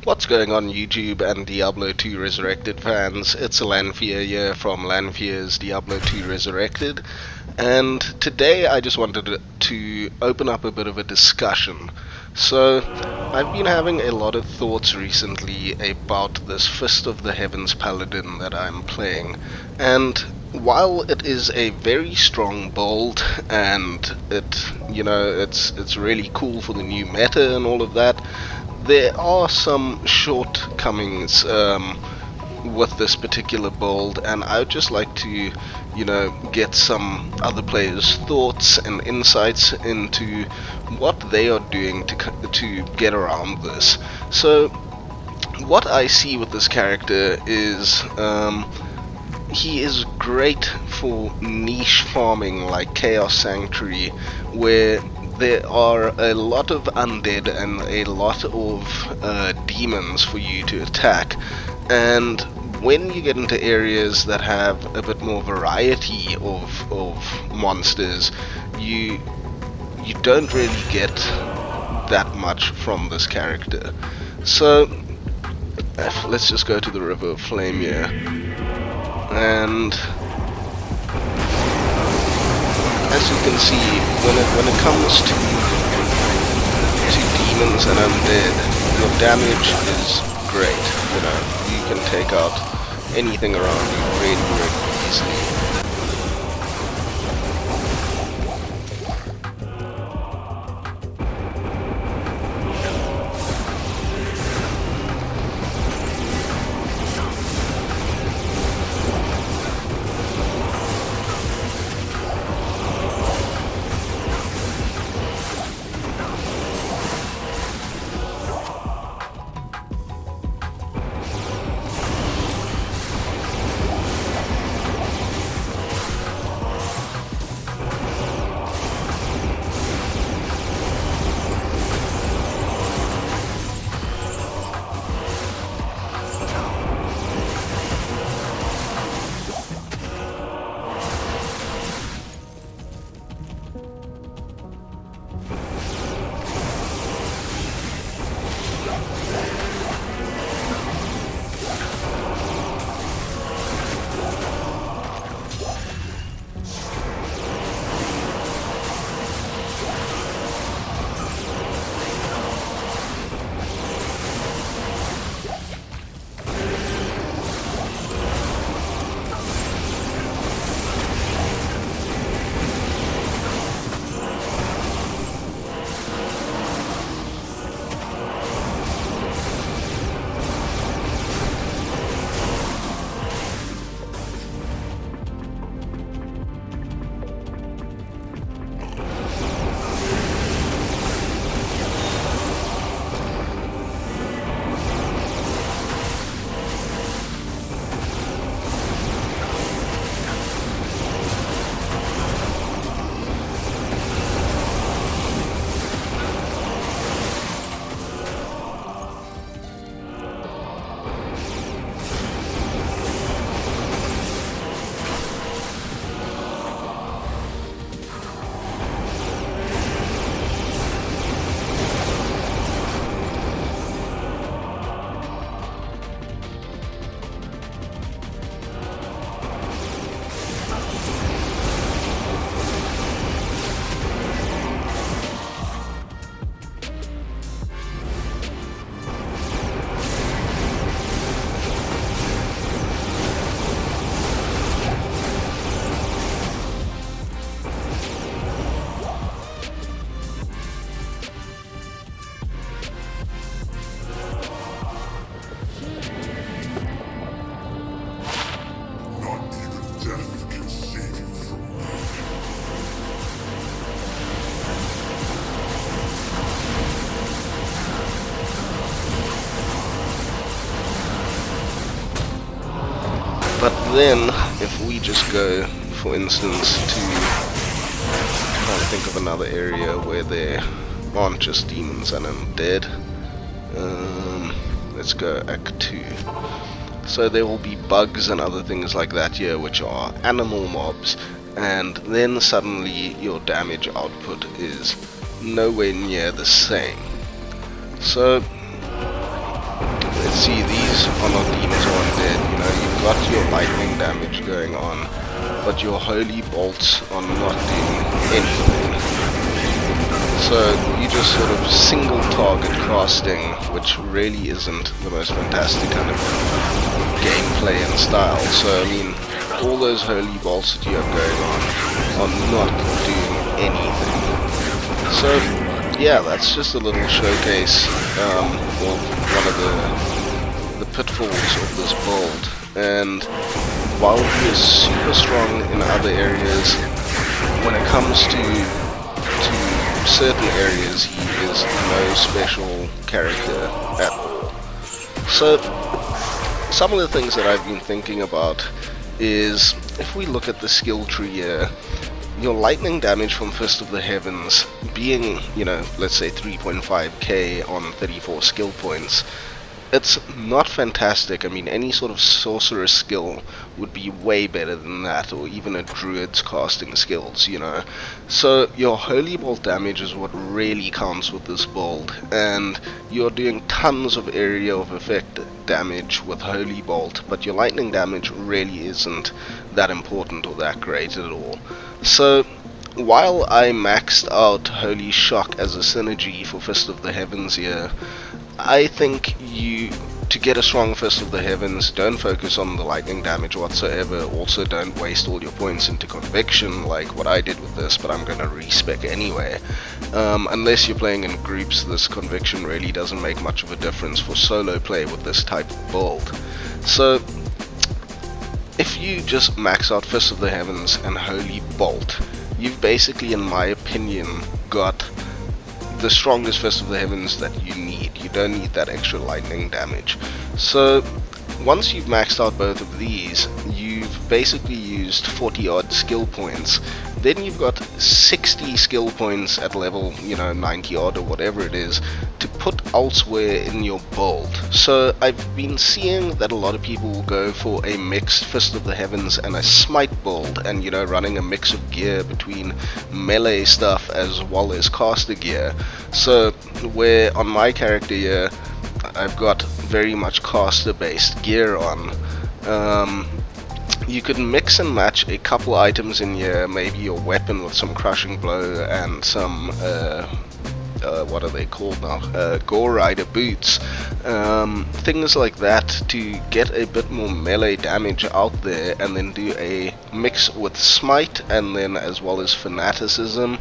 What's going on YouTube and Diablo 2 Resurrected fans? It's Lanfear here from Lanfear's Diablo 2 Resurrected, and today I just wanted to open up a bit of a discussion. So, I've been having a lot of thoughts recently about this Fist of the Heavens Paladin that I'm playing, and while it is a very strong build and it's really cool for the new meta and all of that, there are some shortcomings with this particular build, and I would just like to, get some other players' thoughts and insights into what they are doing to get around this. So, what I see with this character is he is great for niche farming like Chaos Sanctuary, where there are a lot of undead and a lot of demons for you to attack. And when you get into areas that have a bit more variety of monsters, you don't really get that much from this character. So let's just go to the River of Flame here. And as you can see, when it comes to demons and undead, your damage is great. You can take out anything around you really easily. But then, if we just go, for instance, to try to think of another area where there aren't just demons and undead. Let's go Act 2. So there will be bugs and other things like that here, which are animal mobs, and then suddenly your damage output is nowhere near the same. So See, these are not demons or undead, you know, you've got your lightning damage going on, but your holy bolts are not doing anything. So you just sort of single target casting, which really isn't the most fantastic kind of gameplay and style. So I mean, all those holy bolts that you have going on are not doing anything. So yeah, that's just a little showcase of one of the pitfalls of this build. And while he is super strong in other areas, when it comes to certain areas, he is no special character at all. So some of the things that I've been thinking about is, if we look at the skill tree here, your lightning damage from Fist of the Heavens being, you know, let's say 3.5k on 34 skill points, it's not fantastic. I mean, any sort of sorcerer skill would be way better than that, or even a druid's casting skills, you know. So your holy bolt damage is what really counts with this build, and you're doing tons of area of effect damage with holy bolt, but your lightning damage really isn't that important or that great at all. So while I maxed out Holy Shock as a synergy for Fist of the Heavens here, I think to get a strong Fist of the Heavens, don't focus on the lightning damage whatsoever. Also, don't waste all your points into Conviction like what I did with this, but I'm going to respec anyway. Unless you're playing in groups, this Conviction really doesn't make much of a difference for solo play with this type of build. So if you just max out Fist of the Heavens and Holy Bolt, you've basically, in my opinion, got the strongest Fist of the Heavens that you need. You don't need that extra lightning damage. So once you've maxed out both of these, you've basically used 40 odd skill points. Then you've got 60 skill points at level, you know, 90 odd or whatever it is, to put elsewhere in your build. So I've been seeing that a lot of people will go for a mixed Fist of the Heavens and a Smite build, and, you know, running a mix of gear between melee stuff as well as caster gear. So where on my character here I've got very much caster based gear on, you could mix and match a couple items in here, maybe your weapon with some crushing blow and some what are they called now, Gore Rider boots, things like that, to get a bit more melee damage out there, and then do a mix with Smite, and then as well as Fanaticism,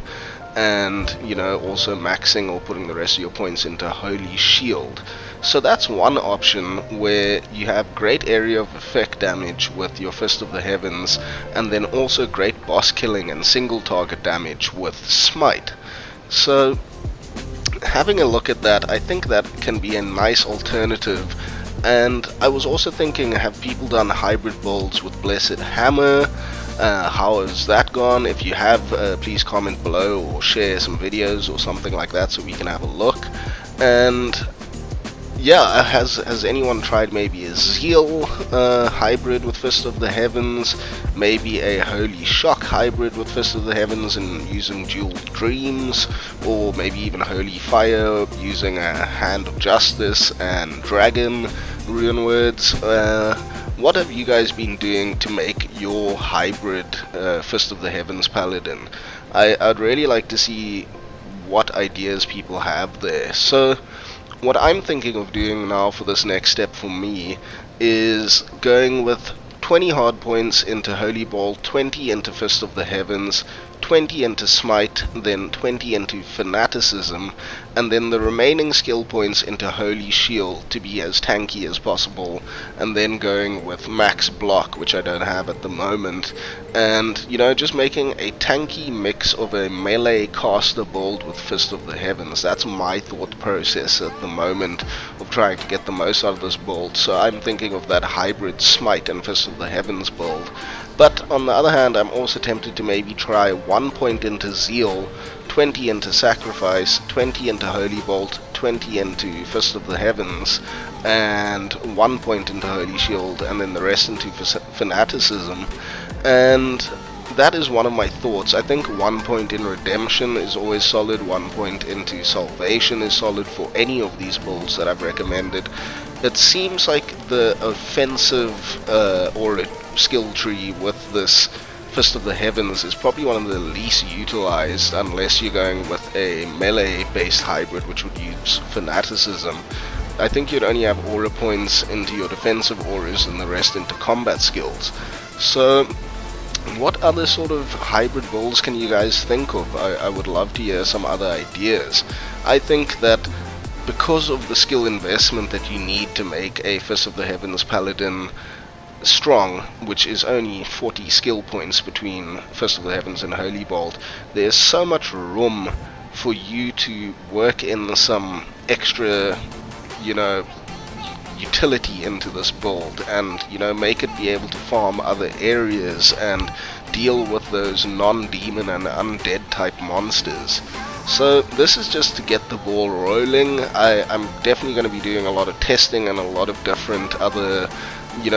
and, you know, also maxing or putting the rest of your points into Holy Shield. So that's one option, where you have great area of effect damage with your Fist of the Heavens, and then also great boss killing and single target damage with Smite. So having a look at that, I think that can be a nice alternative. And I was also thinking, have people done hybrid builds with Blessed Hammer? How has that gone? If you have, please comment below or share some videos or something like that so we can have a look. And yeah, has anyone tried maybe a Zeal hybrid with Fist of the Heavens, maybe a Holy Shock hybrid with Fist of the Heavens and using Dual Dreams, or maybe even Holy Fire using a Hand of Justice and Dragon Rune Words? What have you guys been doing to make your hybrid Fist of the Heavens Paladin? I'd really like to see what ideas people have there. So what I'm thinking of doing now for this next step for me is going with 20 hard points into Holy Ball, 20 into Fist of the Heavens, 20 into Smite, then 20 into Fanaticism, and then the remaining skill points into Holy Shield to be as tanky as possible, and then going with max block, which I don't have at the moment, and, you know, just making a tanky mix of a melee caster build with Fist of the Heavens. That's my thought process at the moment of trying to get the most out of this build. So I'm thinking of that hybrid Smite and Fist of the Heavens build. But on the other hand, I'm also tempted to maybe try 1 point into Zeal, 20 into Sacrifice, 20 into Holy Bolt, 20 into Fist of the Heavens, and 1 point into Holy Shield, and then the rest into Fanaticism. And that is one of my thoughts. I think 1 point in Redemption is always solid, 1 point into Salvation is solid for any of these builds that I've recommended. It seems like the offensive or skill tree with this Fist of the Heavens is probably one of the least utilized, unless you're going with a melee based hybrid which would use Fanaticism. I think you'd only have aura points into your defensive auras and the rest into combat skills. So what other sort of hybrid builds can you guys think of? I would love to hear some other ideas. I think that because of the skill investment that you need to make a Fist of the Heavens Paladin strong, which is only 40 skill points between Fist of the Heavens and Holy Bolt, there's so much room for you to work in some extra, utility into this build, and make it be able to farm other areas and deal with those non-demon and undead type monsters. So this is just to get the ball rolling. I'm definitely going to be doing a lot of testing and a lot of different other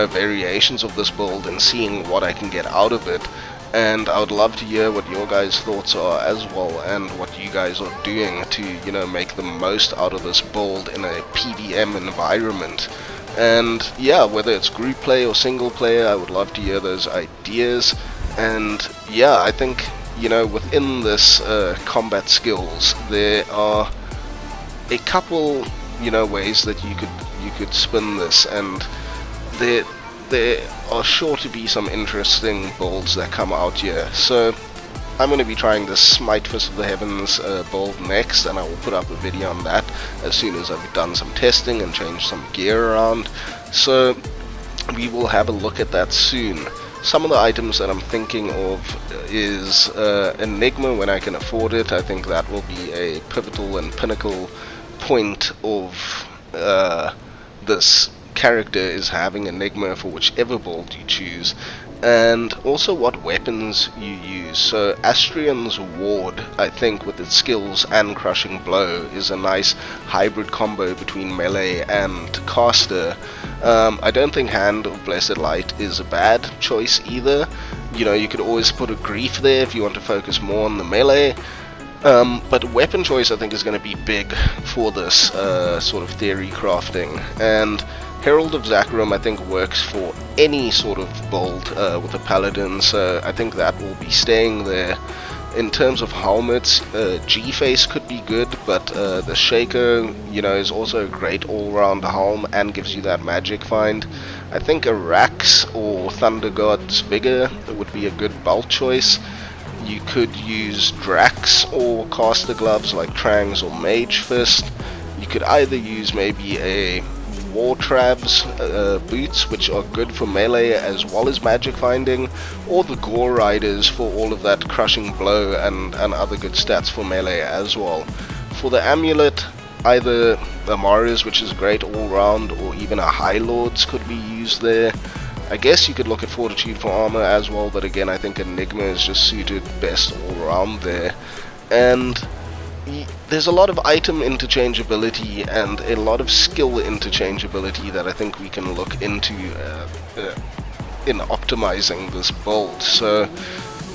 variations of this build and seeing what I can get out of it. And I would love to hear what your guys' thoughts are as well, and what you guys are doing to make the most out of this build in a PvM environment. And yeah, whether it's group play or single player, I would love to hear those ideas. And yeah, I think within this combat skills, there are a couple ways that you could spin this, and there are sure to be some interesting builds that come out here. So I'm going to be trying this Smite Fist of the Heavens build next, and I will put up a video on that as soon as I've done some testing and changed some gear around. So we will have a look at that soon. Some of the items that I'm thinking of is Enigma when I can afford it. I think that will be a pivotal and pinnacle point of this character, is having Enigma for whichever build you choose, and also what weapons you use. So Astreon's Ward, I think, with its skills and Crushing Blow, is a nice hybrid combo between melee and caster. I don't think Hand of Blessed Light is a bad choice either. You could always put a Grief there if you want to focus more on the melee. But weapon choice, I think, is going to be big for this sort of theory crafting. And Herald of Zakarum, I think, works for any sort of build with a paladin, so I think that will be staying there. In terms of helmets, G-Face could be good, but the Shaker, is also a great all-round helm and gives you that magic find. I think a Rax or Thunder God's Vigor would be a good belt choice. You could use Drax or caster gloves like Trangs or Mage Fist. You could either use maybe a Wartrav's boots, which are good for melee as well as magic finding, or the Gore Riders for all of that Crushing Blow and other good stats for melee as well. For the amulet, either Amara's, which is great all round, or even a High Lord's could be used there. I guess you could look at Fortitude for armor as well, but again, I think Enigma is just suited best all around there. And there's a lot of item interchangeability and a lot of skill interchangeability that I think we can look into in optimizing this build. So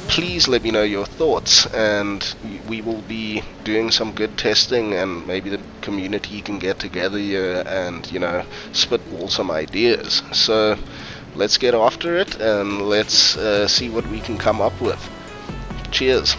please let me know your thoughts, and we will be doing some good testing, and maybe the community can get together here and spitball some ideas. So let's get after it, and let's see what we can come up with. Cheers.